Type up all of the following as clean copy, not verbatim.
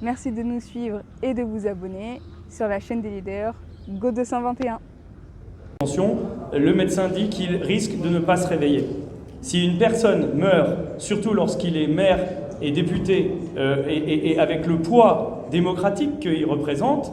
Merci de nous suivre et de vous abonner sur la chaîne des leaders Go 221. Le médecin dit qu'il risque de ne pas se réveiller. Si une personne meurt, surtout lorsqu'il est maire et député, et avec le poids démocratique qu'il représente,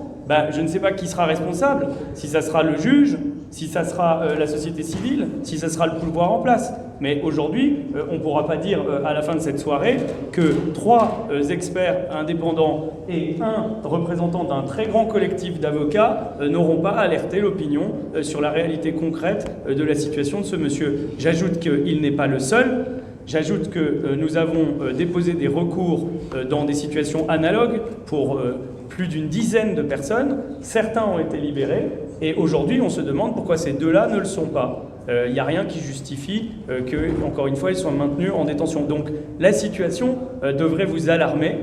je ne sais pas qui sera responsable, si ça sera le juge, si ça sera la société civile, si ça sera le pouvoir en place. Mais aujourd'hui, on ne pourra pas dire à la fin de cette soirée que 3 experts indépendants et un représentant d'un très grand collectif d'avocats n'auront pas alerté l'opinion sur la réalité concrète de la situation de ce monsieur. J'ajoute qu'il n'est pas le seul. J'ajoute que nous avons déposé des recours dans des situations analogues pour plus d'une dizaine de personnes. Certains ont été libérés et aujourd'hui on se demande pourquoi ces 2-là ne le sont pas. Il n'y a rien qui justifie que, encore une fois, ils soient maintenus en détention. Donc la situation devrait vous alarmer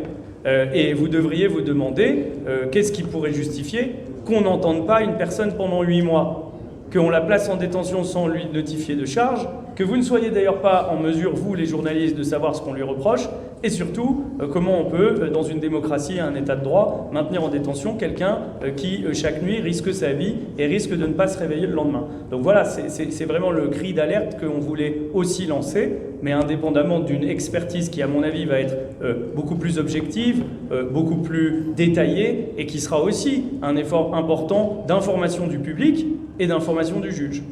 et vous devriez vous demander qu'est-ce qui pourrait justifier qu'on n'entende pas une personne pendant 8 mois, qu'on la place en détention sans lui notifier de charge, que vous ne soyez d'ailleurs pas en mesure, vous les journalistes, de savoir ce qu'on lui reproche, et surtout, comment on peut, dans une démocratie et un état de droit, maintenir en détention quelqu'un qui, chaque nuit, risque sa vie et risque de ne pas se réveiller le lendemain. Donc voilà, c'est vraiment le cri d'alerte qu'on voulait aussi lancer, mais indépendamment d'une expertise qui, à mon avis, va être beaucoup plus objective, beaucoup plus détaillée, et qui sera aussi un effort important d'information du public et d'information du juge.